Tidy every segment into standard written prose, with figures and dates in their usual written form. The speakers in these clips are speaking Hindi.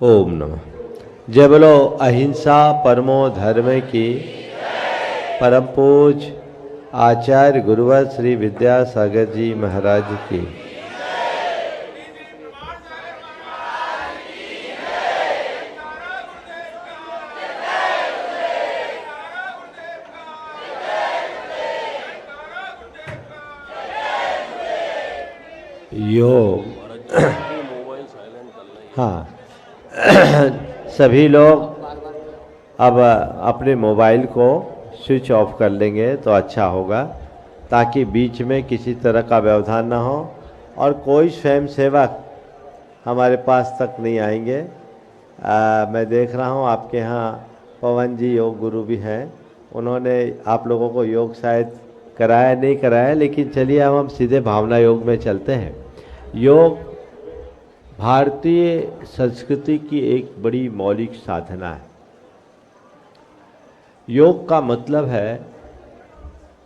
ओम नमः। जय बोलो अहिंसा परमो धर्म की। परम पूज आचार्य गुरुवर श्री विद्यासागर जी महाराज की। योग हाँ सभी लोग अब अपने मोबाइल को स्विच ऑफ कर लेंगे तो अच्छा होगा, ताकि बीच में किसी तरह का व्यवधान ना हो और कोई स्वयं सेवक हमारे पास तक नहीं आएंगे। मैं देख रहा हूँ आपके यहाँ पवन जी योग गुरु भी हैं, उन्होंने आप लोगों को योग शायद कराया नहीं कराया, लेकिन चलिए अब हम सीधे भावना योग में चलते हैं। योग भारतीय संस्कृति की एक बड़ी मौलिक साधना है। योग का मतलब है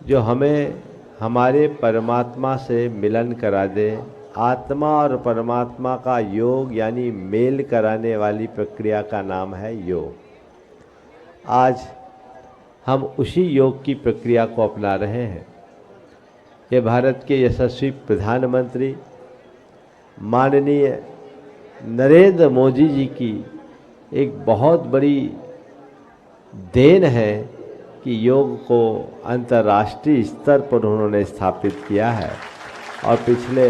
जो हमें हमारे परमात्मा से मिलन करा दे। आत्मा और परमात्मा का योग यानी मेल कराने वाली प्रक्रिया का नाम है योग। आज हम उसी योग की प्रक्रिया को अपना रहे हैं। ये भारत के यशस्वी प्रधानमंत्री माननीय नरेंद्र मोदी जी की एक बहुत बड़ी देन है कि योग को अंतर्राष्ट्रीय स्तर पर उन्होंने स्थापित किया है और पिछले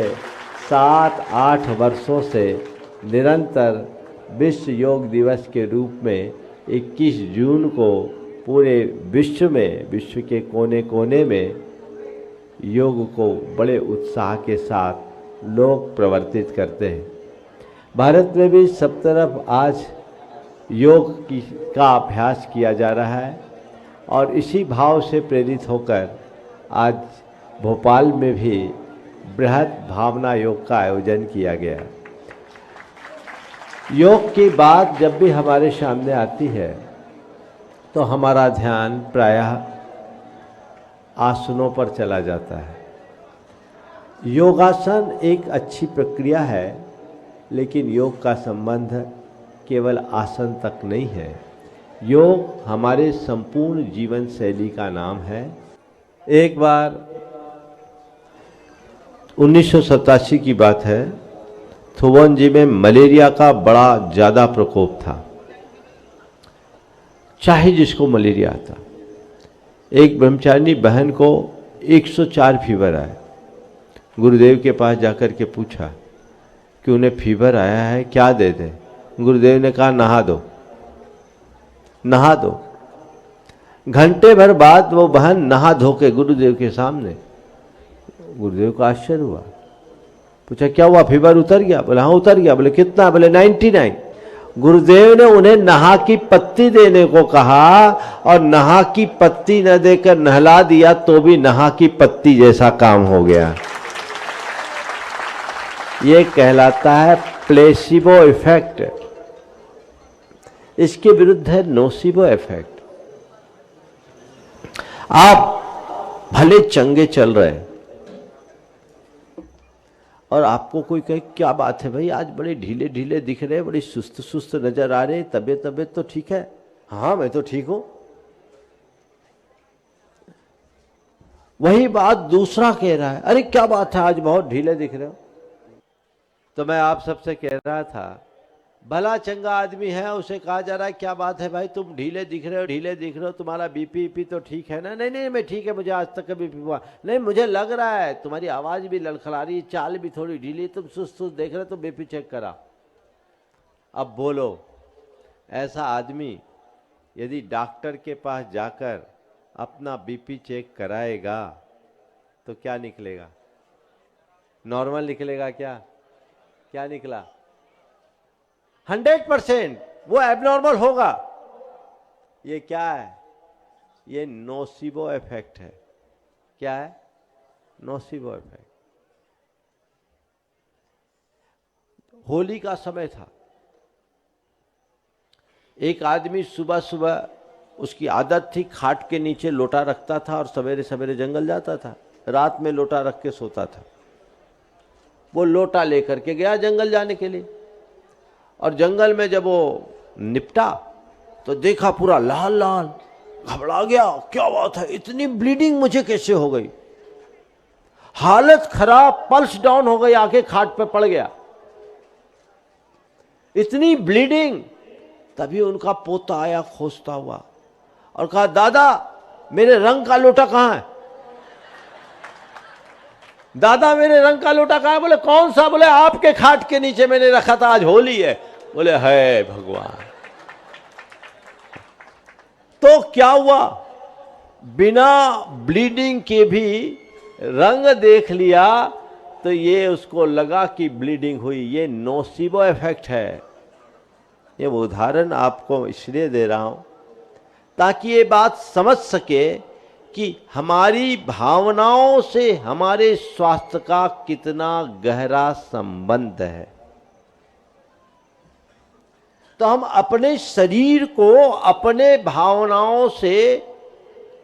7-8 वर्षों से निरंतर विश्व योग दिवस के रूप में 21 जून को पूरे विश्व में, विश्व के कोने कोने में योग को बड़े उत्साह के साथ लोग प्रवर्तित करते हैं। भारत में भी सब तरफ आज योग का अभ्यास किया जा रहा है और इसी भाव से प्रेरित होकर आज भोपाल में भी बृहद भावना योग का आयोजन किया गया। योग की बात जब भी हमारे सामने आती है तो हमारा ध्यान प्रायः आसनों पर चला जाता है। योगासन एक अच्छी प्रक्रिया है, लेकिन योग का संबंध केवल आसन तक नहीं है। योग हमारे संपूर्ण जीवन शैली का नाम है। एक बार 1987 की बात है, थुवनजी में मलेरिया का बड़ा ज़्यादा प्रकोप था। चाहे जिसको मलेरिया आता, एक ब्रह्मचारिणी बहन को 104 फीवर आया। गुरुदेव के पास जाकर के पूछा कि उन्हें फीवर आया है, क्या दे दें? गुरुदेव ने कहा नहा दो, नहा दो। घंटे भर बाद वो बहन नहा धो के गुरुदेव के सामने। गुरुदेव को आश्चर्य हुआ, पूछा क्या हुआ, फीवर उतर गया? बोले हाँ उतर गया। बोले कितना? बोले 99। गुरुदेव ने उन्हें नहा की पत्ती देने को कहा और नहा की पत्ती न देकर नहला दिया तो भी नहा की पत्ती जैसा काम हो गया। ये कहलाता है प्लेसिबो इफेक्ट। इसके विरुद्ध है नोसिबो इफेक्ट। आप भले चंगे चल रहे हैं और आपको कोई कहे क्या बात है भाई, आज बड़े ढीले ढीले दिख रहे, बड़ी सुस्त सुस्त नजर आ रहे, तबीयत तो ठीक है? हाँ मैं तो ठीक हूं। वही बात दूसरा कह रहा है, अरे क्या बात है आज बहुत ढीले दिख रहे हो। तो मैं आप सबसे कह रहा था, भला चंगा आदमी है, उसे कहा जा रहा है क्या बात है भाई तुम ढीले दिख रहे हो, तुम्हारा बीपी तो ठीक है ना? नहीं नहीं मैं ठीक है, मुझे आज तक कभी बीपी हुआ नहीं, मुझे लग रहा है तुम्हारी आवाज़ भी लड़खड़ा रही, चाल भी थोड़ी ढीली, तुम सुस्त सुस्त देख रहे हो तो बीपी चेक करा। अब बोलो, ऐसा आदमी यदि डॉक्टर के पास जाकर अपना बीपी चेक कराएगा तो क्या निकलेगा? नॉर्मल निकलेगा? क्या निकला? 100% वो एबनॉर्मल होगा। ये क्या है? ये नोसिबो इफेक्ट है। क्या है? Nocebo effect. होली का समय था, एक आदमी सुबह सुबह उसकी आदत थी खाट के नीचे लोटा रखता था और सवेरे सवेरे जंगल जाता था, रात में लोटा रख के सोता था। वो लोटा लेकर के गया जंगल जाने के लिए और जंगल में जब वो निपटा तो देखा पूरा लाल लाल, घबरा गया, क्या बात है, इतनी ब्लीडिंग मुझे कैसे हो गई। हालत खराब, पल्स डाउन हो गई, आके खाट पे पड़ गया, इतनी ब्लीडिंग। तभी उनका पोता आया खोजता हुआ और कहा, दादा मेरे रंग का लोटा कहां है, दादा मेरे रंग का लोटा कहां है। बोले कौन सा। बोले आपके खाट के नीचे मैंने रखा था, आज होली है। बोले है भगवान। तो क्या हुआ, बिना ब्लीडिंग के भी रंग देख लिया तो ये उसको लगा कि ब्लीडिंग हुई। ये नोसिबो इफेक्ट है। ये उदाहरण आपको इसलिए दे रहा हूं ताकि ये बात समझ सके कि हमारी भावनाओं से हमारे स्वास्थ्य का कितना गहरा संबंध है। तो हम अपने शरीर को अपने भावनाओं से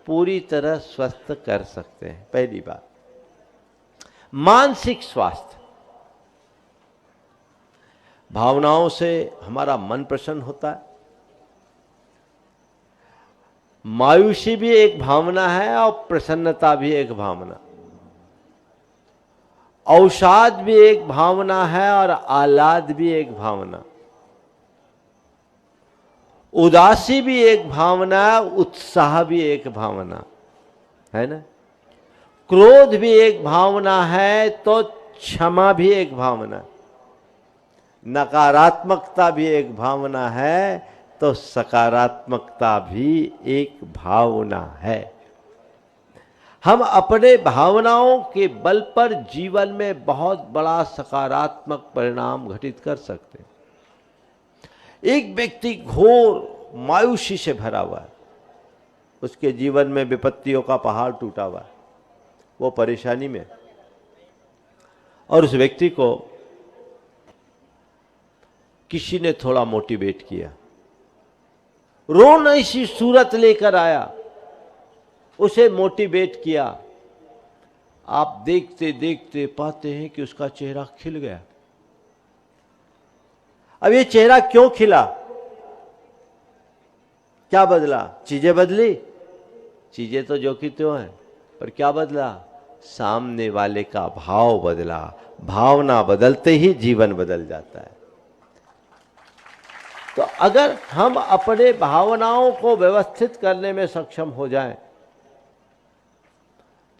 पूरी तरह स्वस्थ कर सकते हैं। पहली बात, मानसिक स्वास्थ्य। भावनाओं से हमारा मन प्रसन्न होता है। मायूसी भी एक भावना है और प्रसन्नता भी एक भावना। अवसाद भी एक भावना है और आह्लाद भी एक भावना। उदासी भी एक भावना है, उत्साह भी एक भावना है ना। क्रोध भी एक भावना है तो क्षमा भी एक भावना। नकारात्मकता भी एक भावना है तो सकारात्मकता भी एक भावना है। हम अपने भावनाओं के बल पर जीवन में बहुत बड़ा सकारात्मक परिणाम घटित कर सकते हैं। एक व्यक्ति घोर मायूसी से भरा हुआ है, उसके जीवन में विपत्तियों का पहाड़ टूटा हुआ है, वो परेशानी में, और उस व्यक्ति को किसी ने थोड़ा मोटिवेट किया, रोना सी सूरत लेकर आया, उसे मोटिवेट किया। आप देखते देखते पाते हैं कि उसका चेहरा खिल गया। अब ये चेहरा क्यों खिला, क्या बदला? चीजें बदली? चीजें तो जो की त्यों हैं, पर क्या बदला? सामने वाले का भाव बदला। भावना बदलते ही जीवन बदल जाता है। तो अगर हम अपने भावनाओं को व्यवस्थित करने में सक्षम हो जाएं,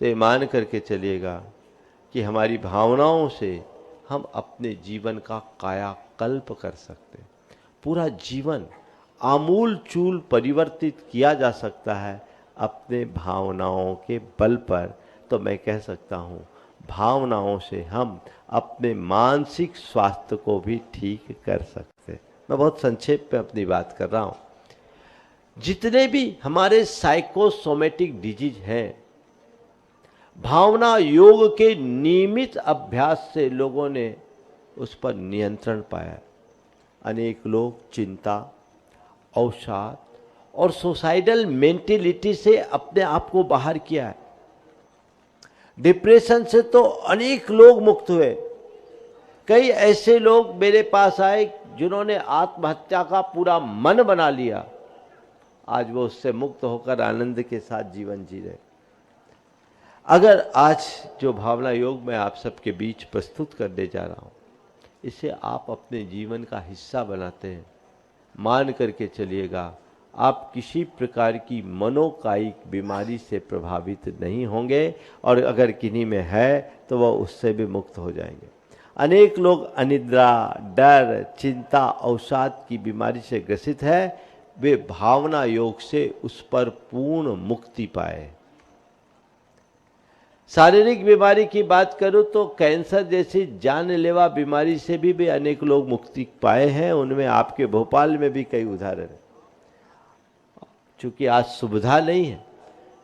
तो ये मान करके चलिएगा कि हमारी भावनाओं से हम अपने जीवन का कायाकल्प कर सकते हैं। पूरा जीवन आमूल चूल परिवर्तित किया जा सकता है अपने भावनाओं के बल पर। तो मैं कह सकता हूँ, भावनाओं से हम अपने मानसिक स्वास्थ्य को भी ठीक कर सकते हैं। मैं बहुत संक्षेप में अपनी बात कर रहा हूँ। जितने भी हमारे साइकोसोमेटिक डिजीज हैं, भावना योग के नियमित अभ्यास से लोगों ने उस पर नियंत्रण पाया। अनेक लोग चिंता, अवसाद और सुसाइडल मेंटेलिटी से अपने आप को बाहर किया है। डिप्रेशन से तो अनेक लोग मुक्त हुए। कई ऐसे लोग मेरे पास आए जिन्होंने आत्महत्या का पूरा मन बना लिया, आज वो उससे मुक्त होकर आनंद के साथ जीवन जी रहे। अगर आज जो भावना योग मैं आप सबके बीच प्रस्तुत करने जा रहा हूँ, इसे आप अपने जीवन का हिस्सा बनाते हैं, मान करके चलिएगा आप किसी प्रकार की मनोकायिक बीमारी से प्रभावित नहीं होंगे, और अगर किन्हीं में है तो वह उससे भी मुक्त हो जाएंगे। अनेक लोग अनिद्रा, डर, चिंता, अवसाद की बीमारी से ग्रसित है, वे भावना योग से उस पर पूर्ण मुक्ति पाए। शारीरिक बीमारी की बात करूं तो कैंसर जैसी जानलेवा बीमारी से भी अनेक लोग मुक्ति पाए हैं। उनमें आपके भोपाल में भी कई उदाहरण हैं। चूंकि आज सुविधा नहीं है,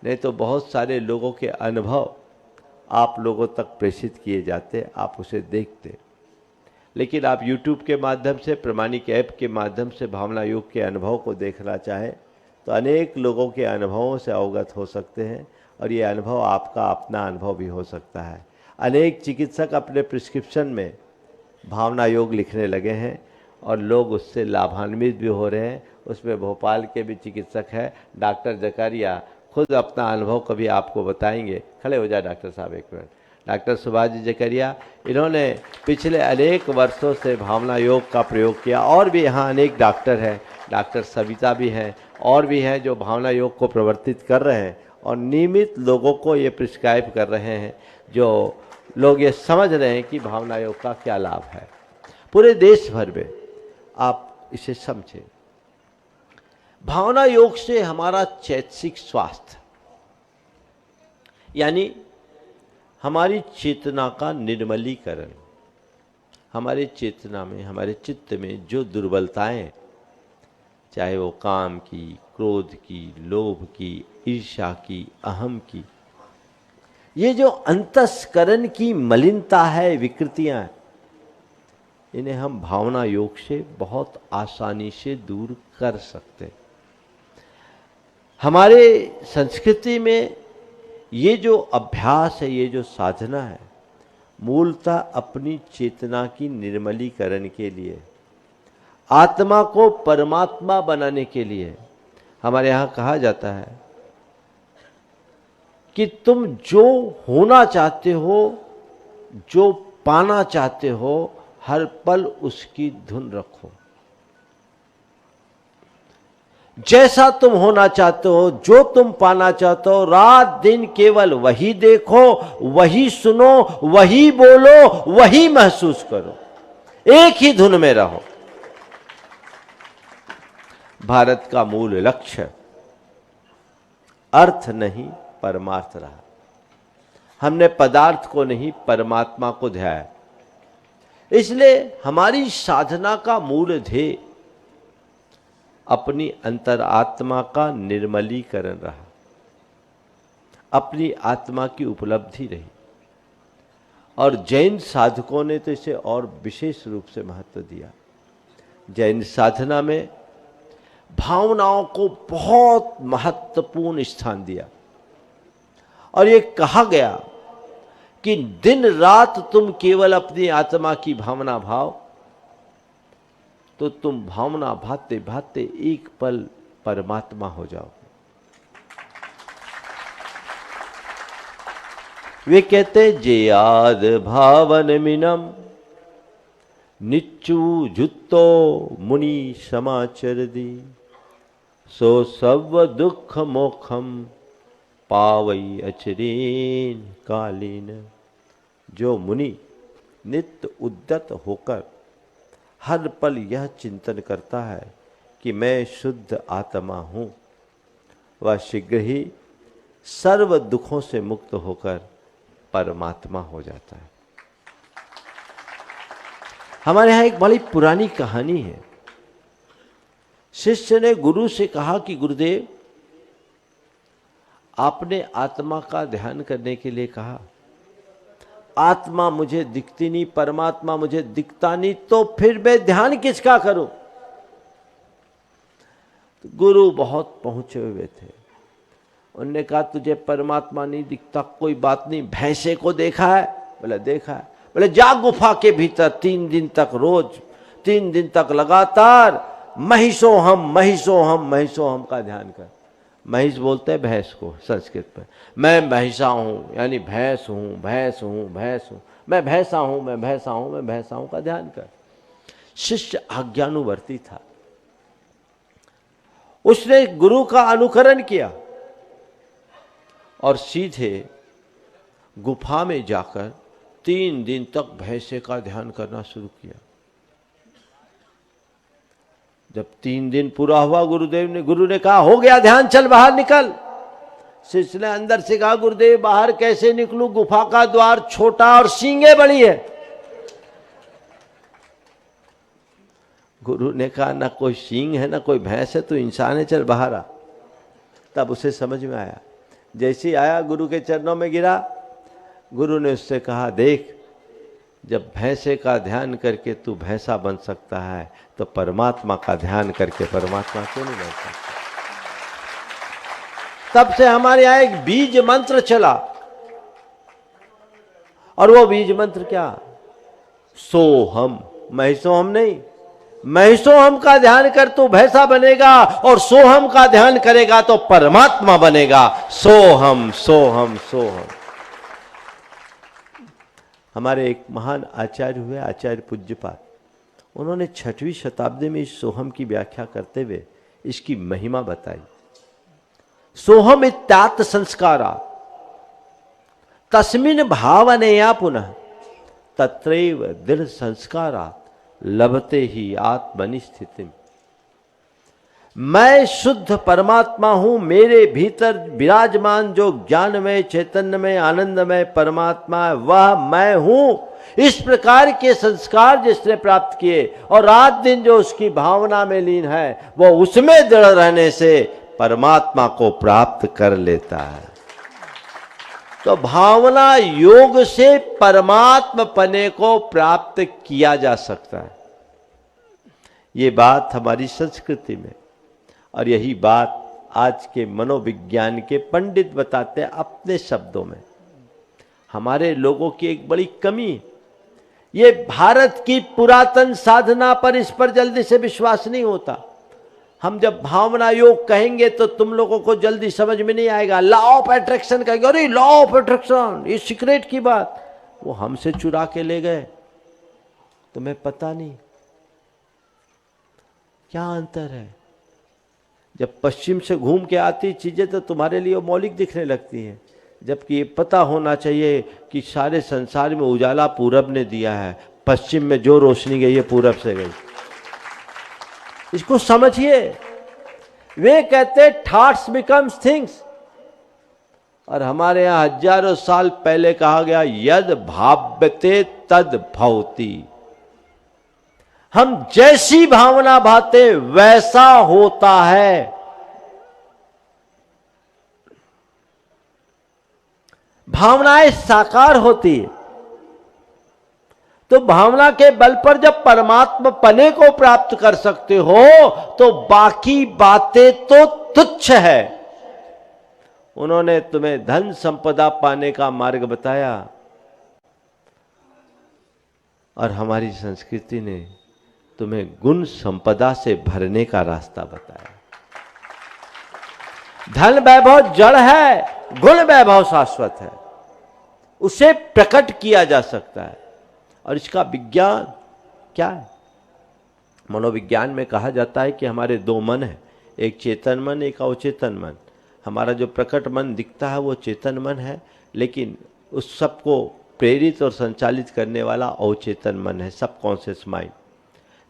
नहीं तो बहुत सारे लोगों के अनुभव आप लोगों तक प्रेषित किए जाते, आप उसे देखते। लेकिन आप YouTube के माध्यम से, प्रमाणिक ऐप के माध्यम से भावना योग के अनुभव को देखना चाहें तो अनेक लोगों के अनुभवों से अवगत हो सकते हैं, और ये अनुभव आपका अपना अनुभव भी हो सकता है। अनेक चिकित्सक अपने प्रिस्क्रिप्शन में भावना योग लिखने लगे हैं, और लोग उससे लाभान्वित भी हो रहे हैं। उसमें भोपाल के भी चिकित्सक हैं डॉक्टर जकारिया, खुद अपना अनुभव कभी आपको बताएंगे। खड़े हो जाए डॉक्टर साहब एक मिनट। डॉक्टर सुभाष जी जकरिया, इन्होंने पिछले अनेक वर्षों से भावना योग का प्रयोग किया। और भी यहाँ अनेक डॉक्टर हैं, डॉक्टर सविता भी हैं और भी हैं जो भावना योग को प्रवर्तित कर रहे हैं और नियमित लोगों को ये प्रिस्क्राइब कर रहे हैं, जो लोग ये समझ रहे हैं कि भावना योग का क्या लाभ है। पूरे देश भर में आप इसे समझें। भावना योग से हमारा चैतसिक स्वास्थ्य यानी हमारी चेतना का निर्मलीकरण, हमारे चेतना में, हमारे चित्त में जो दुर्बलताएं, चाहे वो काम की, क्रोध की, लोभ की, ईर्ष्या की, अहम की, ये जो अंतस्करण की मलिनता है, विकृतियां, इन्हें हम भावना योग से बहुत आसानी से दूर कर सकते हैं। हमारे संस्कृति में ये जो अभ्यास है, ये जो साधना है, मूलतः अपनी चेतना की निर्मलीकरण के लिए, आत्मा को परमात्मा बनाने के लिए। हमारे यहाँ कहा जाता है कि तुम जो होना चाहते हो, जो पाना चाहते हो, हर पल उसकी धुन रखो। जैसा तुम होना चाहते हो, जो तुम पाना चाहते हो, रात दिन केवल वही देखो, वही सुनो, वही बोलो, वही महसूस करो, एक ही धुन में रहो। भारत का मूल लक्ष्य अर्थ नहीं परमार्थ रहा। हमने पदार्थ को नहीं परमात्मा को ध्याया। इसलिए हमारी साधना का मूल ध्येय अपनी अंतरात्मा का निर्मलीकरण रहा, अपनी आत्मा की उपलब्धि रही। और जैन साधकों ने तो इसे और विशेष रूप से महत्व दिया। जैन साधना में भावनाओं को बहुत महत्वपूर्ण स्थान दिया और ये कहा गया कि दिन रात तुम केवल अपनी आत्मा की भावना भाव, तो तुम भावना भाते भाते एक पल परमात्मा हो जाओगे। वे कहते जे याद भावन मिनम निच्चू जुत्तो मुनि समाचर दी, सो सब दुख मोखम पावई अचरेन कालीन। जो मुनि नित्य उद्यत होकर हर पल यह चिंतन करता है कि मैं शुद्ध आत्मा हूँ, वह शीघ्र ही सर्व दुखों से मुक्त होकर परमात्मा हो जाता है। हमारे यहाँ एक बड़ी पुरानी कहानी है। शिष्य ने गुरु से कहा कि गुरुदेव, आपने आत्मा का ध्यान करने के लिए कहा, आत्मा मुझे दिखती नहीं, परमात्मा मुझे दिखता नहीं, तो फिर मैं ध्यान किसका करूं? तो गुरु बहुत पहुंचे हुए थे। उन्होंने कहा तुझे परमात्मा नहीं दिखता, कोई बात नहीं, भैंसे को देखा है? बोले देखा है। बोले जा गुफा के भीतर 3 दिन तक, रोज 3 दिन तक लगातार महिषो हम महिषो हम महिषो हम का ध्यान कर। महिष बोलते हैं भैंस को संस्कृत में। मैं महिषा हूं यानी भैंस हूं, भैंस हूं, भैंस हूं, मैं भैंसा हूं, मैं भैंसा हूं, मैं भैंसा हूं का ध्यान कर। शिष्य आज्ञानुवर्ती था, उसने गुरु का अनुकरण किया और सीधे गुफा में जाकर 3 दिन तक भैंसे का ध्यान करना शुरू किया। जब 3 दिन पूरा हुआ, गुरु ने कहा हो गया ध्यान, चल बाहर निकल। शिष्य ने अंदर से कहा गुरुदेव बाहर कैसे निकलूं, गुफा का द्वार छोटा और सींगे बड़ी है। गुरु ने कहा ना कोई सींग है ना कोई भैंस है, तो इंसान है, चल बाहर आ। तब उसे समझ में आया। जैसे ही आया गुरु के चरणों में गिरा, गुरु ने उससे कहा देख, जब भैंसे का ध्यान करके तू भैंसा बन सकता है, तो परमात्मा का ध्यान करके परमात्मा क्यों नहीं बन सकता? तब से हमारे यहां एक बीज मंत्र चला, और वो बीज मंत्र क्या? सोहम, मैं सोहम नहीं, मैं सोहम का ध्यान कर तो भैंसा बनेगा, और सोहम का ध्यान करेगा तो परमात्मा बनेगा। सोहम सोहम सोहम। हमारे एक महान आचार्य हुए, आचार्य पूज्यपाद, उन्होंने 6वीं शताब्दी में इस सोहम की व्याख्या करते हुए इसकी महिमा बताई। सोहम इत्यात् संस्कारा तस्मिन् भावनेया पुनः तत्रैव दृढ़ संस्कारा लभते ही आत्मनि स्थिति। मैं शुद्ध परमात्मा हूं, मेरे भीतर विराजमान जो ज्ञानमय चैतन्यमय आनंदमय परमात्मा है वह मैं हूं। इस प्रकार के संस्कार जिसने प्राप्त किए और रात दिन जो उसकी भावना में लीन है, वो उसमें दृढ़ रहने से परमात्मा को प्राप्त कर लेता है। तो भावना योग से परमात्मा पने को प्राप्त किया जा सकता है। ये बात हमारी संस्कृति में, और यही बात आज के मनोविज्ञान के पंडित बताते हैं अपने शब्दों में। हमारे लोगों की एक बड़ी कमी, ये भारत की पुरातन साधना पर, इस पर जल्दी से विश्वास नहीं होता। हम जब भावना योग कहेंगे तो तुम लोगों को जल्दी समझ में नहीं आएगा। लॉ ऑफ अट्रैक्शन कहेंगे, अरे लॉ ऑफ अट्रैक्शन ये सीक्रेट की बात, वो हमसे चुरा के ले गए, तुम्हें पता नहीं। क्या अंतर है? जब पश्चिम से घूम के आती चीजें तो तुम्हारे लिए मौलिक दिखने लगती हैं, जबकि ये पता होना चाहिए कि सारे संसार में उजाला पूरब ने दिया है, पश्चिम में जो रोशनी गई है पूरब से गई। इसको समझिए। वे कहते थॉट्स बिकम्स थिंग्स, और हमारे यहां हजारों साल पहले कहा गया यद भाव्यते तद भवति। हम जैसी भावना भाते वैसा होता है। भावनाएं साकार होती है, तो भावना के बल पर जब परमात्मा पने को प्राप्त कर सकते हो तो बाकी बातें तो तुच्छ है। उन्होंने तुम्हें धन संपदा पाने का मार्ग बताया, और हमारी संस्कृति ने तुम्हें गुण संपदा से भरने का रास्ता बताया। धन वैभव जड़ है, गुण वैभव शाश्वत है, उसे प्रकट किया जा सकता है। और इसका विज्ञान क्या है? मनोविज्ञान में कहा जाता है कि हमारे दो मन हैं, एक चेतन मन एक अवचेतन मन। हमारा जो प्रकट मन दिखता है वो चेतन मन है, लेकिन उस सबको प्रेरित और संचालित करने वाला अवचेतन मन है, सबकॉन्शियस माइंड,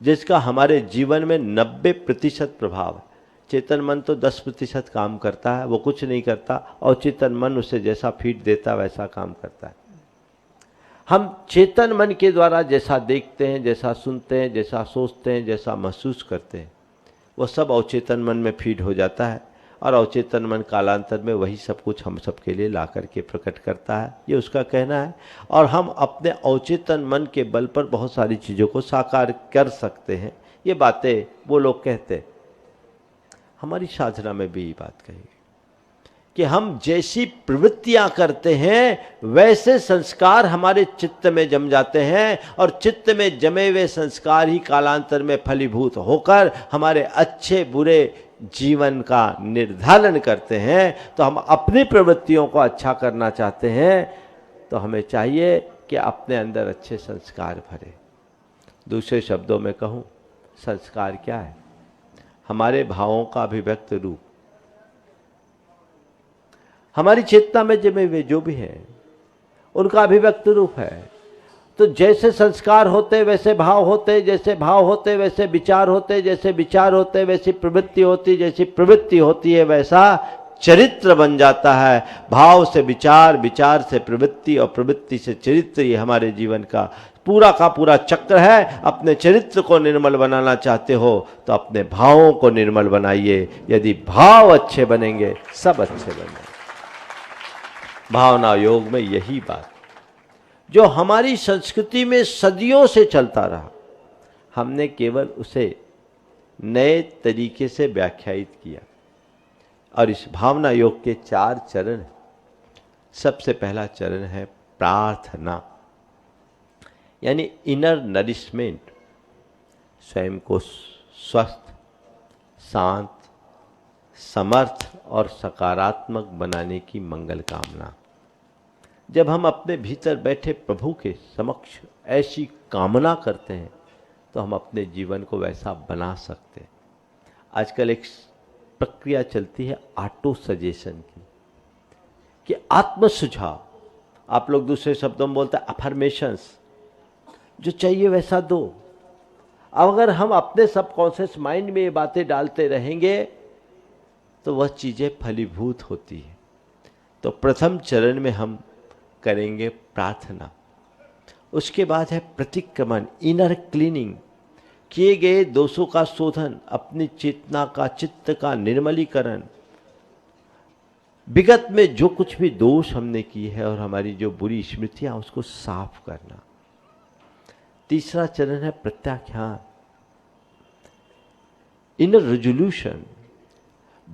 जिसका हमारे जीवन में 90% प्रभाव है। चेतन मन तो 10% काम करता है, वो कुछ नहीं करता। अवचेतन मन उसे जैसा फीड देता वैसा काम करता है। हम चेतन मन के द्वारा जैसा देखते हैं, जैसा सुनते हैं, जैसा सोचते हैं, जैसा महसूस करते हैं, वो सब अवचेतन मन में फीड हो जाता है, और अवचेतन मन कालांतर में वही सब कुछ हम सब के लिए ला करके प्रकट करता है, ये उसका कहना है। और हम अपने अवचेतन मन के बल पर बहुत सारी चीज़ों को साकार कर सकते हैं, ये बातें वो लोग कहते हैं। हमारी साधना में भी ये बात कही कि हम जैसी प्रवृत्तियां करते हैं वैसे संस्कार हमारे चित्त में जम जाते हैं, और चित्त में जमे हुए संस्कार ही कालांतर में फलीभूत होकर हमारे अच्छे बुरे जीवन का निर्धारण करते हैं। तो हम अपनी प्रवृत्तियों को अच्छा करना चाहते हैं तो हमें चाहिए कि अपने अंदर अच्छे संस्कार भरे। दूसरे शब्दों में कहूं, संस्कार क्या है? हमारे भावों का अभिव्यक्त रूप, हमारी चेतना में जमे हुए जो भी है उनका अभिव्यक्त रूप है। तो जैसे संस्कार होते वैसे भाव होते, जैसे भाव होते वैसे विचार होते, जैसे विचार होते वैसी प्रवृत्ति होती, जैसी प्रवृत्ति होती है वैसा चरित्र बन जाता है। भाव से विचार, विचार से प्रवृत्ति और प्रवृत्ति से चरित्र, ये हमारे जीवन का पूरा चक्र है। अपने चरित्र को निर्मल बनाना चाहते हो तो अपने भावों को निर्मल बनाइए। यदि भाव अच्छे बनेंगे सब अच्छे बनेंगे। भावना योग में यही बात जो हमारी संस्कृति में सदियों से चलता रहा, हमने केवल उसे नए तरीके से व्याख्यायित किया। और इस भावना योग के 4 चरण हैं। सबसे पहला चरण है प्रार्थना, यानी इनर नरिशमेंट, स्वयं को स्वस्थ, शांत, समर्थ और सकारात्मक बनाने की मंगल कामना। जब हम अपने भीतर बैठे प्रभु के समक्ष ऐसी कामना करते हैं तो हम अपने जीवन को वैसा बना सकते हैं। आजकल एक प्रक्रिया चलती है ऑटो सजेशन की, कि आत्म सुझाव, आप लोग दूसरे शब्दों में बोलते हैं अफर्मेशंस, जो चाहिए वैसा दो। अब अगर हम अपने सबकॉन्शियस माइंड में ये बातें डालते रहेंगे तो वह चीज़ें फलीभूत होती है। तो प्रथम चरण में हम करेंगे प्रार्थना, उसके बाद है प्रतिक्रमण, इनर क्लीनिंग, किए गए दोषों का शोधन, अपनी चेतना का, चित्त का निर्मलीकरण, विगत में जो कुछ भी दोष हमने किए हैं और हमारी जो बुरी स्मृतियां उसको साफ करना। तीसरा चरण है प्रत्याख्यान, इनर रेजोल्यूशन,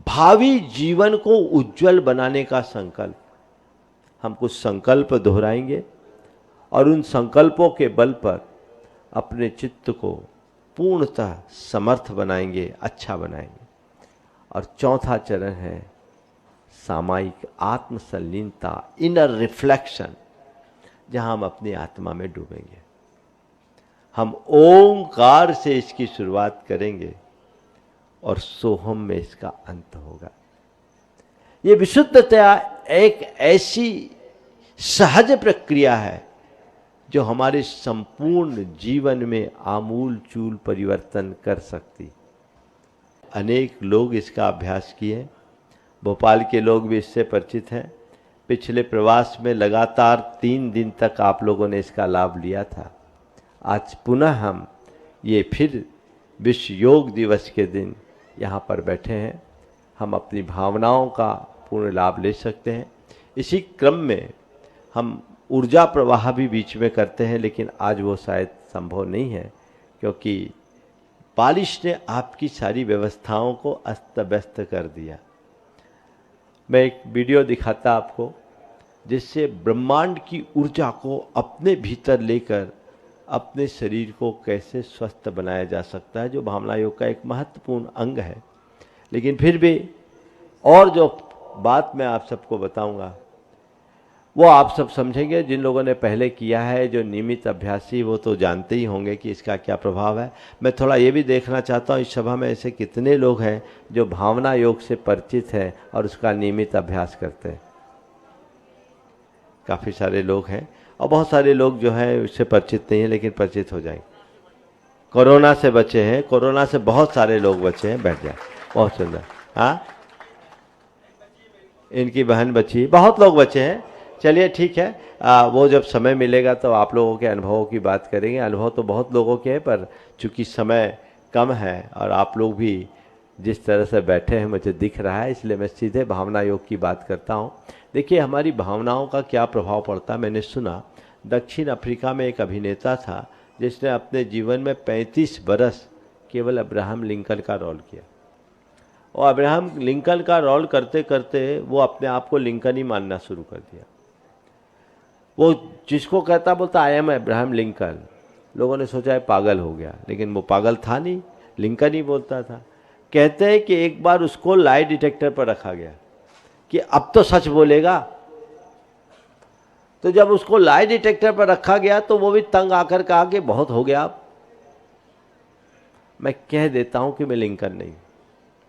भावी जीवन को उज्जवल बनाने का संकल्प। हम कुछ संकल्प दोहराएंगे और उन संकल्पों के बल पर अपने चित्त को पूर्णतः समर्थ बनाएंगे, अच्छा बनाएंगे। और चौथा चरण है सामायिक आत्मसंलीनता, इनर रिफ्लेक्शन, जहां हम अपनी आत्मा में डूबेंगे। हम ओंकार से इसकी शुरुआत करेंगे और सोहम में इसका अंत होगा। ये विशुद्धता एक ऐसी सहज प्रक्रिया है जो हमारे संपूर्ण जीवन में आमूल चूल परिवर्तन कर सकती। अनेक लोग इसका अभ्यास किए, भोपाल के लोग भी इससे परिचित हैं। पिछले प्रवास में लगातार 3 दिन तक आप लोगों ने इसका लाभ लिया था। आज पुनः हम ये फिर विश्व योग दिवस के दिन यहाँ पर बैठे हैं। हम अपनी भावनाओं का पूर्ण लाभ ले सकते हैं। इसी क्रम में हम ऊर्जा प्रवाह भी बीच में करते हैं, लेकिन आज वो शायद संभव नहीं है क्योंकि बारिश ने आपकी सारी व्यवस्थाओं को अस्त व्यस्त कर दिया। मैं एक वीडियो दिखाता आपको जिससे ब्रह्मांड की ऊर्जा को अपने भीतर लेकर अपने शरीर को कैसे स्वस्थ बनाया जा सकता है, जो भावना योग का एक महत्वपूर्ण अंग है। लेकिन फिर भी और जो बात मैं आप सबको बताऊंगा वो आप सब समझेंगे। जिन लोगों ने पहले किया है, जो नियमित अभ्यासी, वो तो जानते ही होंगे कि इसका क्या प्रभाव है। मैं थोड़ा ये भी देखना चाहता हूँ इस सभा में ऐसे कितने लोग हैं जो भावना योग से परिचित हैं और उसका नियमित अभ्यास करते हैं। काफ़ी सारे लोग हैं और बहुत सारे लोग जो है उससे परिचित नहीं है, लेकिन परिचित हो जाएंगे। कोरोना से बचे हैं, कोरोना से बहुत सारे लोग बचे हैं। बैठ जाए, बहुत सुंदर। हाँ, इनकी बहन बची, बहुत लोग बचे हैं। चलिए ठीक है, वो जब समय मिलेगा तो आप लोगों के अनुभवों की बात करेंगे। अनुभव तो बहुत लोगों के हैं, पर चूंकि समय कम है और आप लोग भी जिस तरह से बैठे हैं मुझे दिख रहा है, इसलिए मैं सीधे भावना योग की बात करता हूँ। देखिए, हमारी भावनाओं का क्या प्रभाव पड़ता है। मैंने सुना दक्षिण अफ्रीका में एक अभिनेता था जिसने अपने जीवन में 35 बरस केवल अब्राहम लिंकन का रोल किया, और अब्राहम लिंकन का रोल करते करते वो अपने आप को लिंकन ही मानना शुरू कर दिया। वो जिसको कहता बोलता आई एम अब्राहम लिंकन। लोगों ने सोचा है पागल हो गया, लेकिन वो पागल था नहीं, लिंकन ही बोलता था। कहते हैं कि एक बार उसको लाई डिटेक्टर पर रखा गया कि अब तो सच बोलेगा। तो जब उसको लाई डिटेक्टर पर रखा गया तो वो भी तंग आकर कहा कि बहुत हो गया, अब मैं कह देता हूं कि मैं लिंकन नहीं,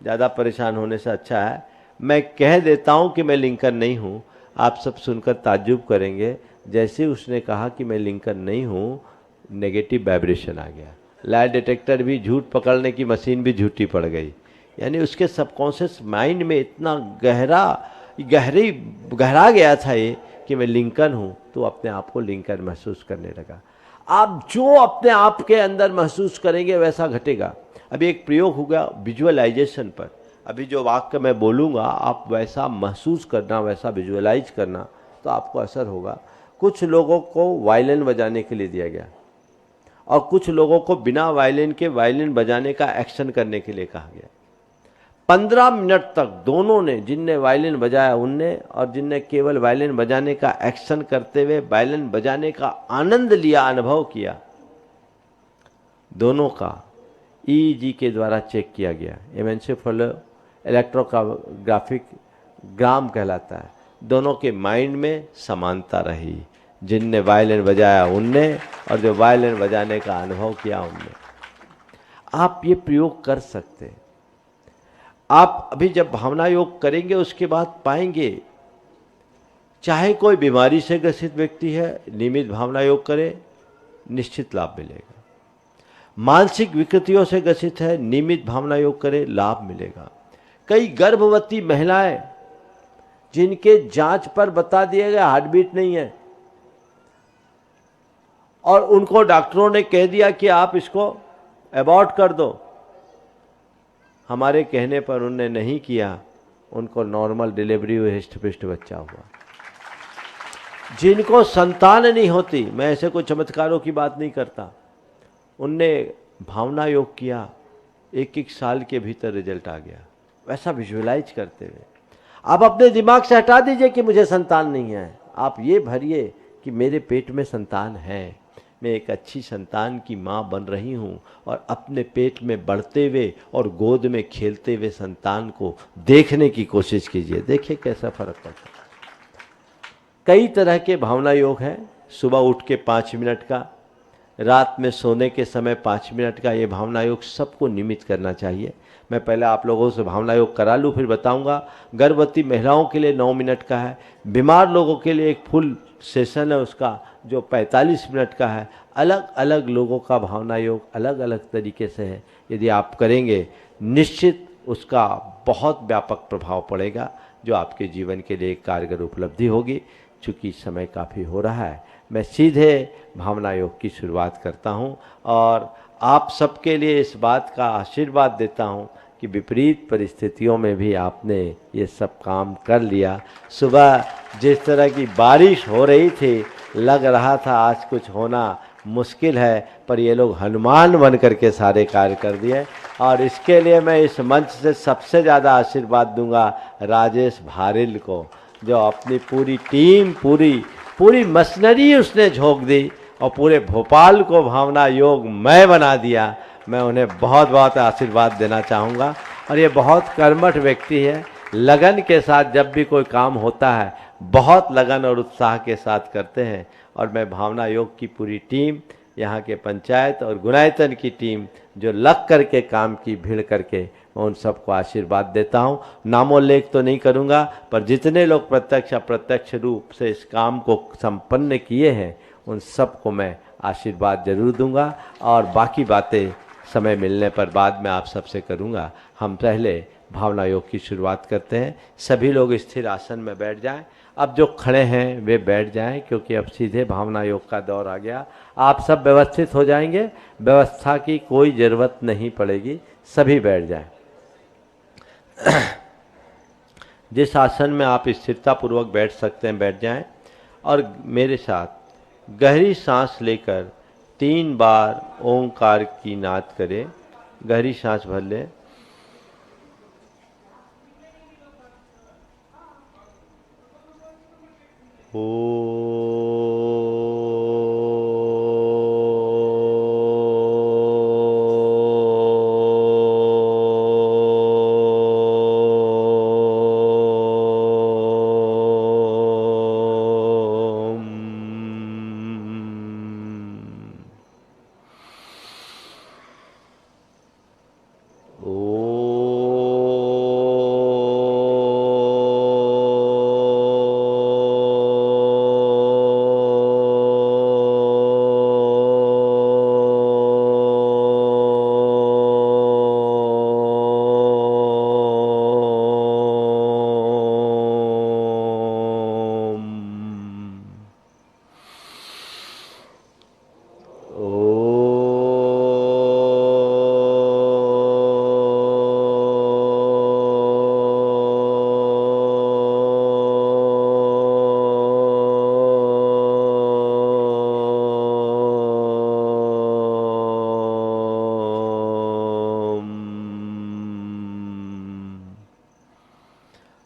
ज़्यादा परेशान होने से अच्छा है मैं कह देता हूं कि मैं लिंकन नहीं हूं। आप सब सुनकर ताज्जुब करेंगे, जैसे उसने कहा कि मैं लिंकन नहीं हूं, नेगेटिव वाइब्रेशन आ गया। लाई डिटेक्टर भी झूठ पकड़ने की मशीन भी झूठी पड़ गई। यानी उसके सबकॉन्शियस माइंड में इतना गहरा गया था ये कि मैं लिंकन हूं, तो अपने आप को लिंकन महसूस करने लगा। आप जो अपने आप के अंदर महसूस करेंगे वैसा घटेगा। अभी एक प्रयोग होगा विजुअलाइजेशन पर। अभी जो वाक्य मैं बोलूँगा आप वैसा महसूस करना, वैसा विजुअलाइज करना, तो आपको असर होगा। कुछ लोगों को वायलिन बजाने के लिए दिया गया और कुछ लोगों को बिना वायलिन के वायलिन बजाने का एक्शन करने के लिए कहा गया। 15 मिनट तक दोनों ने, जिनने वायलिन बजाया उनने और जिनने केवल वायलिन बजाने का एक्शन करते हुए वायलिन बजाने का आनंद लिया, अनुभव किया, दोनों का ईईजी के द्वारा चेक किया गया। एमेंसेफेलो इलेक्ट्रोग्राफिक ग्राम कहलाता है। दोनों के माइंड में समानता रही, जिनने वायलिन बजाया उनने और जो वायलिन बजाने का अनुभव किया उनने। आप ये प्रयोग कर सकते हैं। आप अभी जब भावना योग करेंगे उसके बाद पाएंगे, चाहे कोई बीमारी से ग्रसित व्यक्ति है, नियमित भावना योग करे, निश्चित लाभ मिलेगा। मानसिक विकृतियों से ग्रसित है, नियमित भावना योग करे, लाभ मिलेगा। कई गर्भवती महिलाएं जिनके जांच पर बता दिया गया हार्ट बीट नहीं है और उनको डॉक्टरों ने कह दिया कि आप इसको अबॉर्ट कर दो, हमारे कहने पर उनने नहीं किया, उनको नॉर्मल डिलीवरी हुई, हृष्ट-पुष्ट बच्चा हुआ। जिनको संतान नहीं होती, मैं ऐसे कोई चमत्कारों की बात नहीं करता, उनने भावना योग किया, 1-1 साल के भीतर रिजल्ट आ गया। वैसा विजुअलाइज करते हुए आप अपने दिमाग से हटा दीजिए कि मुझे संतान नहीं है, आप ये भरिए कि मेरे पेट में संतान है, मैं एक अच्छी संतान की माँ बन रही हूँ और अपने पेट में बढ़ते हुए और गोद में खेलते हुए संतान को देखने की कोशिश कीजिए, देखिए कैसा फर्क पड़ता है। कई तरह के भावना योग हैं। सुबह उठ के 5 मिनट का, रात में सोने के समय 5 मिनट का, ये भावना योग सबको नियमित करना चाहिए। मैं पहले आप लोगों से भावना योग करा लूँ, फिर बताऊंगा। गर्भवती महिलाओं के लिए 9 मिनट का है, बीमार लोगों के लिए एक फुल सेशन है उसका जो 45 मिनट का है। अलग अलग लोगों का भावना योग अलग अलग तरीके से है। यदि आप करेंगे निश्चित उसका बहुत व्यापक प्रभाव पड़ेगा, जो आपके जीवन के लिए एक कारगर उपलब्धि होगी। चूँकि समय काफ़ी हो रहा है, मैं सीधे भावना योग की शुरुआत करता हूँ और आप सबके लिए इस बात का आशीर्वाद देता हूँ कि विपरीत परिस्थितियों में भी आपने ये सब काम कर लिया। सुबह जिस तरह की बारिश हो रही थी, लग रहा था आज कुछ होना मुश्किल है, पर ये लोग हनुमान बन करके सारे कार्य कर दिए। और इसके लिए मैं इस मंच से सबसे ज़्यादा आशीर्वाद दूंगा राजेश भारिल को, जो अपनी पूरी टीम, पूरी मशीनरी उसने झोंक दी और पूरे भोपाल को भावना योग मय बना दिया। मैं उन्हें बहुत बहुत आशीर्वाद देना चाहूँगा। और ये बहुत कर्मठ व्यक्ति है, लगन के साथ जब भी कोई काम होता है बहुत लगन और उत्साह के साथ करते हैं। और मैं भावना योग की पूरी टीम, यहाँ के पंचायत और गुणायतन की टीम जो लग करके काम की, भीड़ करके, मैं उन सबको आशीर्वाद देता हूँ। नामोल्लेख तो नहीं करूँगा, पर जितने लोग प्रत्यक्ष अप्रत्यक्ष रूप से इस काम को संपन्न किए हैं उन सबको मैं आशीर्वाद जरूर दूंगा और बाकी बातें समय मिलने पर बाद में आप सबसे करूंगा। हम पहले भावना योग की शुरुआत करते हैं। सभी लोग स्थिर आसन में बैठ जाएं। अब जो खड़े हैं वे बैठ जाएं, क्योंकि अब सीधे भावना योग का दौर आ गया। आप सब व्यवस्थित हो जाएंगे, व्यवस्था की कोई ज़रूरत नहीं पड़ेगी, सभी बैठ जाएं। जिस आसन में आप स्थिरतापूर्वक बैठ सकते हैं बैठ जाएं और मेरे साथ गहरी सांस लेकर 3 बार ओंकार की नाद करें। गहरी सांस भर लें।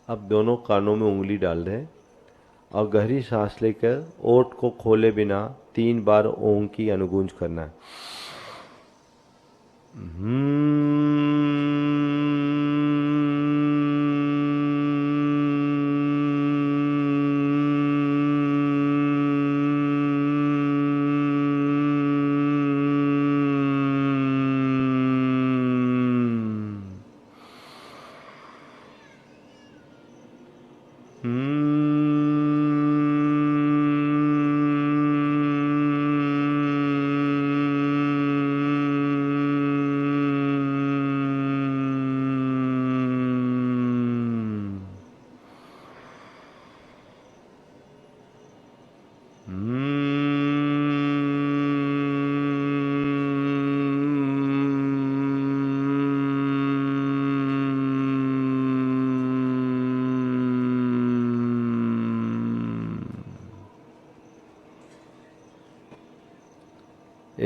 अब दोनों कानों में उंगली डाल दें और गहरी सांस लेकर ओठ को खोले बिना 3 बार ओम की अनुगूंज करना है।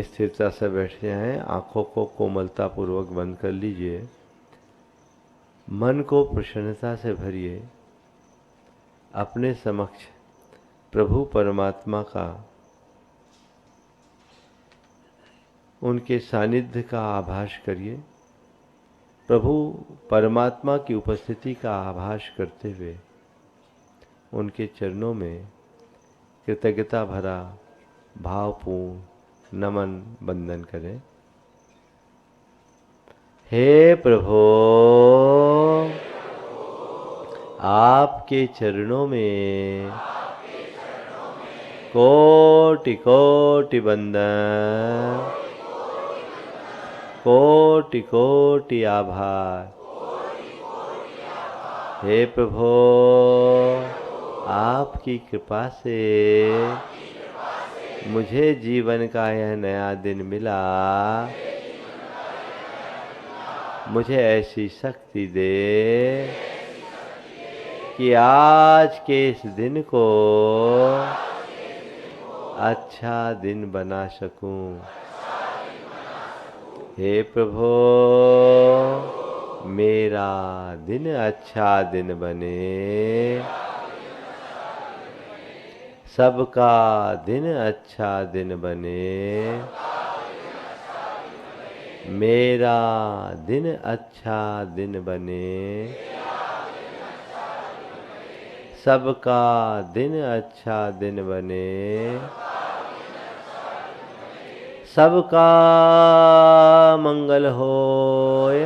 स्थिरता से बैठ जाएं, आंखों को कोमलता पूर्वक बंद कर लीजिए, मन को प्रसन्नता से भरिए, अपने समक्ष प्रभु परमात्मा का, उनके सानिध्य का आभास करिए। प्रभु परमात्मा की उपस्थिति का आभास करते हुए उनके चरणों में कृतज्ञता भरा भावपूर्ण नमन बंदन करें। हे प्रभु, आपके चरणों में कोटि कोटि वंदन, कोटि कोटि आभार। हे प्रभु, आपकी कृपा से मुझे जीवन का यह नया दिन मिला। मुझे ऐसी शक्ति दे कि आज के इस दिन को अच्छा दिन बना सकूं। हे प्रभु, मेरा दिन अच्छा दिन बने, सबका दिन अच्छा दिन बने, मेरा दिन अच्छा दिन बने, सबका दिन अच्छा दिन बने, सबका मंगल होय,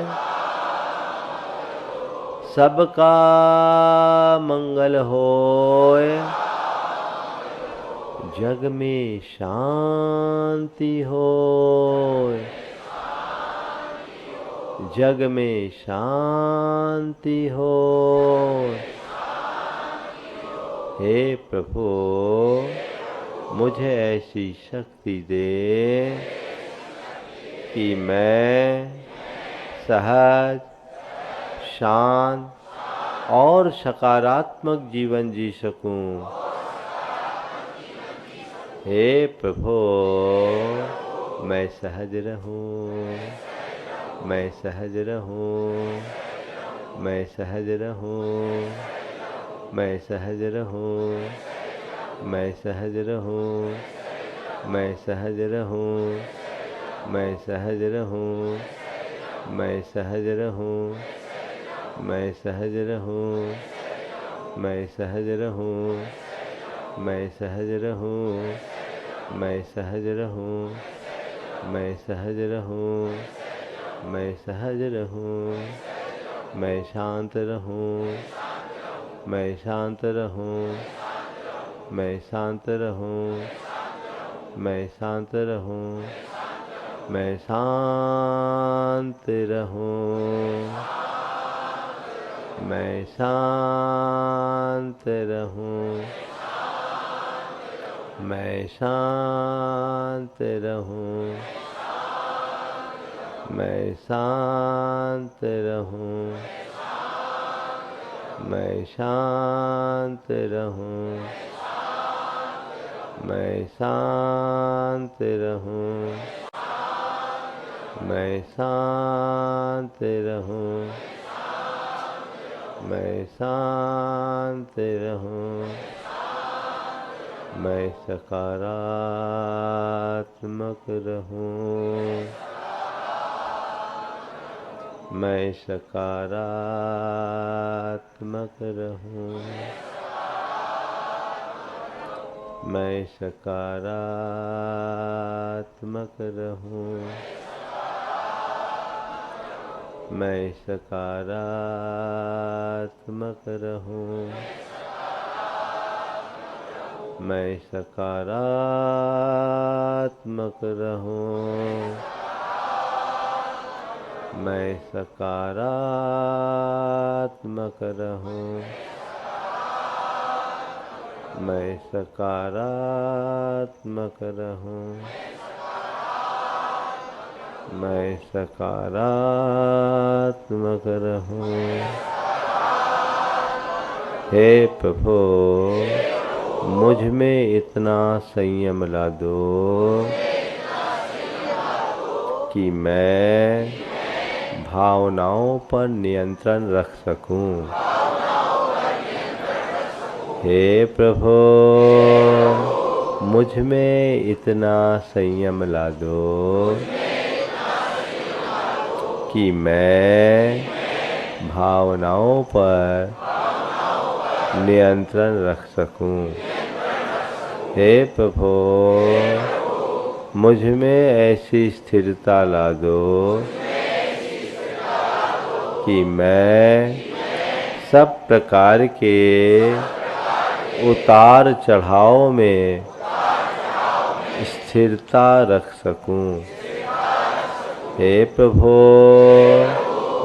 सबका मंगल होय, जग में शांति होय, जग में शांति होय। हे प्रभु, मुझे ऐसी शक्ति दे कि मैं सहज, शांत और सकारात्मक जीवन जी सकूं। हे प्रभु, मैं सहज रहूं, मैं सहज रहूं, मैं सहज रहूं, मैं सहज रहूं, मैं सहज रहूं, मैं सहज रहूं, मैं सहज रहूं, मैं सहज रहूं, मैं सहज रहूं, मैं सहज रहूं, मैं सहज रहूं, मैं सहज रहूं, मैं सहज रहूं, मैं सहज रहूं, मैं शांत रहूं, मैं शांत रहूं, मैं शांत रहूं, मैं शांत रहूं, मैं शांत रहूं, मैं शांत रहूं, मैं शांत रहूं, मैं शांत रहूं, मैं शांत रहूं, मैं शांत रहूं, मैं शांत रहूं, मैं शांत रहूं, मैं सकारात्मक रहूं, मैं सकारात्मक रहूं। मैं सकारात्मक रहूं। मैं सकारात्मक रहूं। मैं सकारात्मक रहूं। मैं सकारात्मक रहूं। मैं सकारात्मक रहूं। मैं सकारात्मक रहूं। हे प्रभु, मुझ में इतना संयम ला दो कि मैं भावनाओं पर नियंत्रण रख सकूं। हे प्रभु, मुझ में इतना संयम ला दो कि मैं भावनाओं पर नियंत्रण रख सकूं। हे प्रभु, मुझ में ऐसी स्थिरता ला दो कि मैं सब प्रकार के उतार चढ़ाव में स्थिरता रख सकूं। हे प्रभु,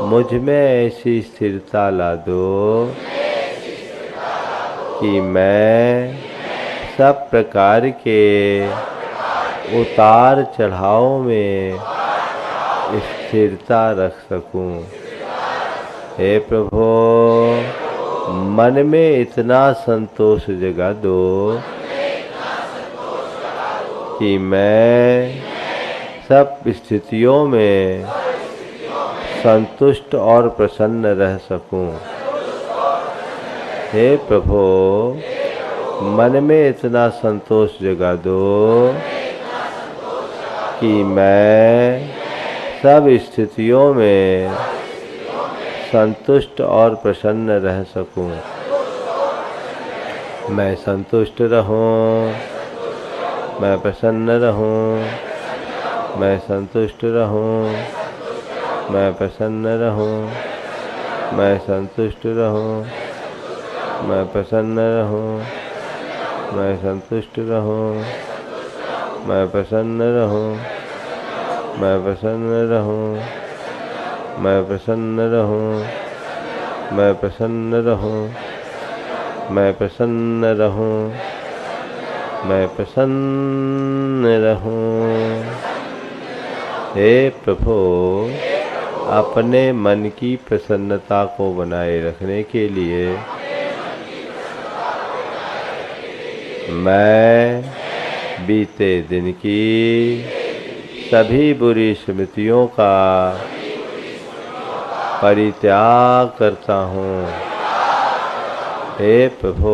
मुझ में ऐसी स्थिरता ला दो कि मैं सब प्रकार के उतार चढ़ाव में स्थिरता रख सकूं। हे प्रभु, मन में इतना संतोष जगा दो कि मैं सब स्थितियों में संतुष्ट और प्रसन्न रह सकूं। हे प्रभु, मन में इतना संतोष जगा दो कि मैं सब स्थितियों में संतुष्ट और प्रसन्न रह सकूं। मैं संतुष्ट रहूं। मैं प्रसन्न रहूं। मैं संतुष्ट रहूं। मैं प्रसन्न रहूं। मैं संतुष्ट रहूं। मैं प्रसन्न रहूं। मैं संतुष्ट रहूं। मैं प्रसन्न रहूं। मैं प्रसन्न रहूं। मैं प्रसन्न रहूं। मैं प्रसन्न रहूं। मैं प्रसन्न रहूं। मैं प्रसन्न रहूं। हे प्रभु, अपने मन की प्रसन्नता को बनाए रखने के लिए मैं बीते दिन की सभी बुरी स्मृतियों का परित्याग करता हूँ। हे प्रभु,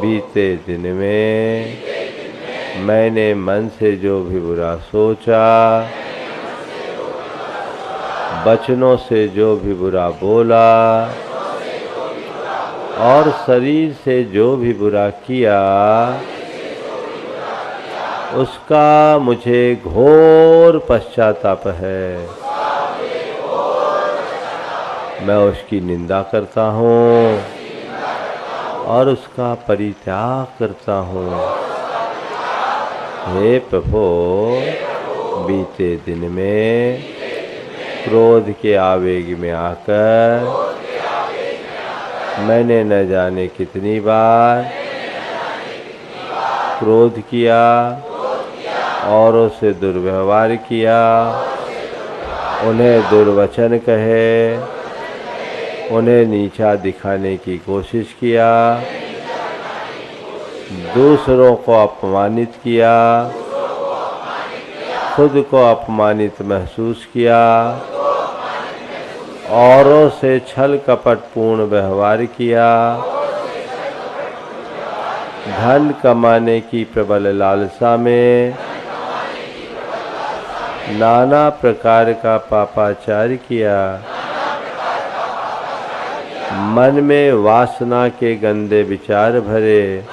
बीते दिन में मैंने मन से जो भी बुरा सोचा, वचनों से जो भी बुरा बोला और शरीर से जो भी बुरा किया, उसका मुझे घोर पश्चाताप है। मैं उसकी निंदा करता हूँ और उसका परित्याग करता हूँ। हे प्रभु, बीते दिन में क्रोध के आवेग में आकर मैंने न जाने कितनी बार क्रोध किया, औरों से दुर्व्यवहार किया, उन्हें दुर्वचन कहे, उन्हें नीचा दिखाने की कोशिश किया, दूसरों को अपमानित किया, खुद को अपमानित महसूस किया, औरों से छल कपटपूर्ण व्यवहार किया, धन कमाने की प्रबल लालसा में नाना प्रकार का पापाचार किया, मन में वासना के गंदे विचार भरे,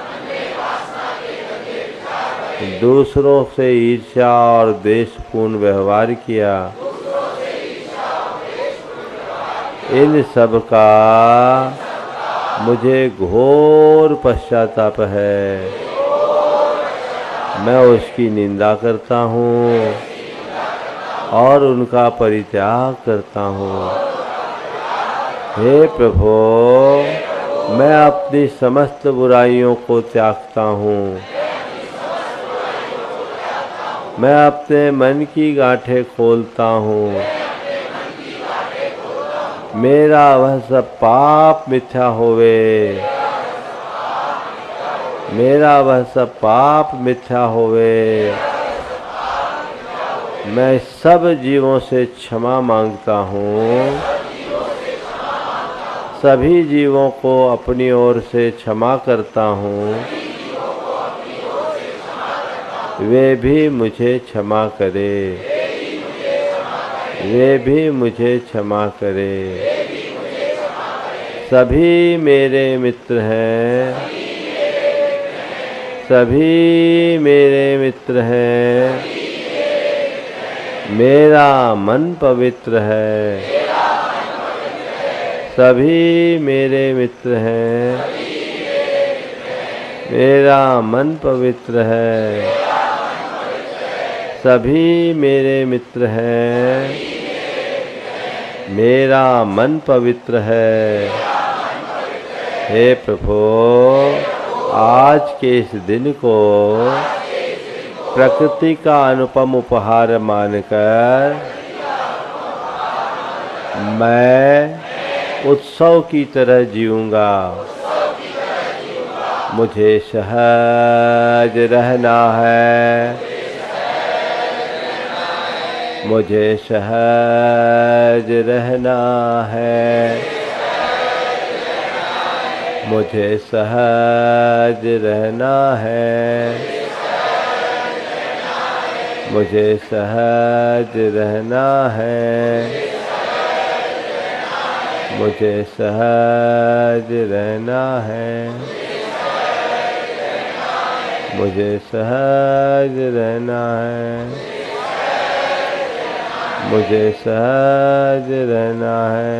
दूसरों से ईर्ष्या और द्वेषपूर्ण व्यवहार किया, इन सब का मुझे घोर पश्चाताप है। मैं उसकी निंदा करता हूँ और उनका परित्याग करता हूँ। हे प्रभु, मैं अपनी समस्त बुराइयों को त्यागता हूँ। मैं अपने मन की गांठें खोलता हूँ। मेरा वह सब पाप मिथ्या होवे, मेरा वह सब पाप मिथ्या होवे। मैं सब जीवों से क्षमा मांगता हूँ। सभी जीवों को अपनी ओर से क्षमा करता हूँ। वे भी मुझे क्षमा करे, वे भी मुझे क्षमा करे। सभी मेरे मित्र हैं, सभी मेरे मित्र हैं। मेरा मन पवित्र है, सभी मेरे मित्र हैं। मेरा मन पवित्र है, सभी मेरे मित्र हैं। मेरा मन पवित्र है। हे प्रभु, आज के इस दिन को प्रकृति का अनुपम उपहार मानकर मैं उत्सव की तरह जीऊंगा। मुझे सहज रहना है, मुझे सहज रहना है, मुझे सहज रहना है, मुझे सहज रहना है, मुझे सहज रहना है, मुझे सहज रहना है, मुझे सहज रहना है,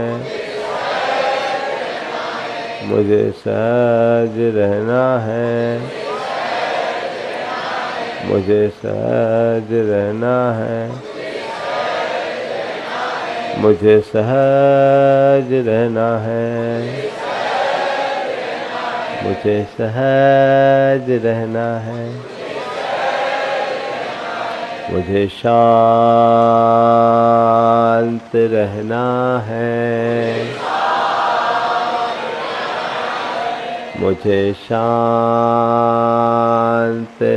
मुझे सहज रहना है, मुझे सहज रहना है, मुझे सहज रहना है, मुझे सहज रहना है, मुझे शांत रहना है, मुझे शांत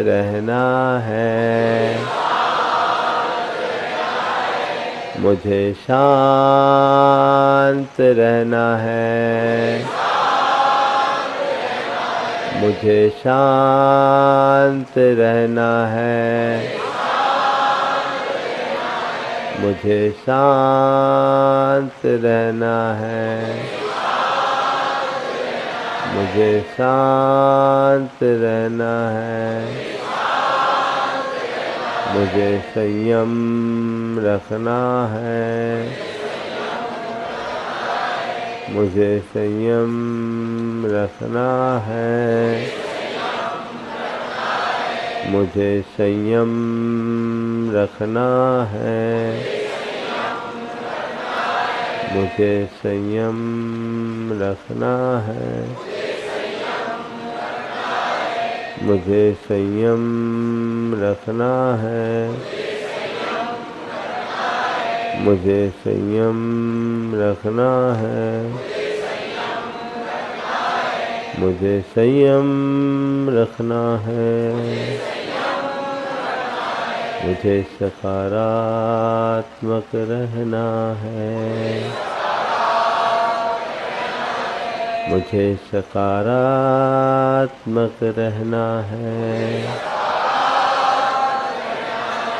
रहना है, मुझे शांत रहना है, मुझे शांत रहना है, मुझे शांत रहना है, मुझे शांत रहना है, मुझे संयम रखना है, मुझे संयम रखना है, मुझे संयम रखना है, मुझे संयम रखना है, मुझे संयम रखना है, मुझे संयम रखना है, मुझे संयम रखना है, मुझे सकारात्मक रहना है, मुझे सकारात्मक रहना है,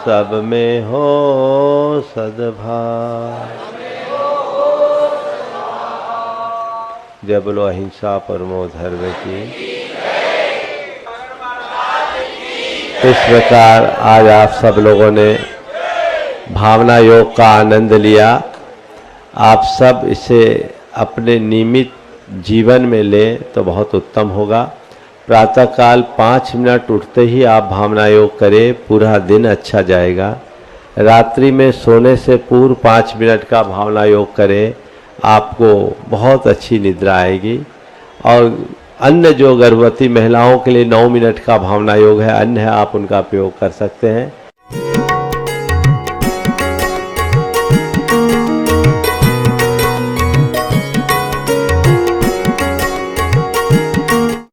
सब में हो सद्भाव। जय बोलो अहिंसा परमो धर्म की। इस प्रकार आज आप सब लोगों ने भावना योग का आनंद लिया। आप सब इसे अपने नियमित जीवन में लें तो बहुत उत्तम होगा। प्रातःकाल 5 मिनट उठते ही आप भावना योग करें, पूरा दिन अच्छा जाएगा। रात्रि में सोने से पूर्व 5 मिनट का भावना योग करें, आपको बहुत अच्छी निद्रा आएगी। और अन्य जो गर्भवती महिलाओं के लिए 9 मिनट का भावना योग है, अन्य है, आप उनका प्रयोग कर सकते हैं।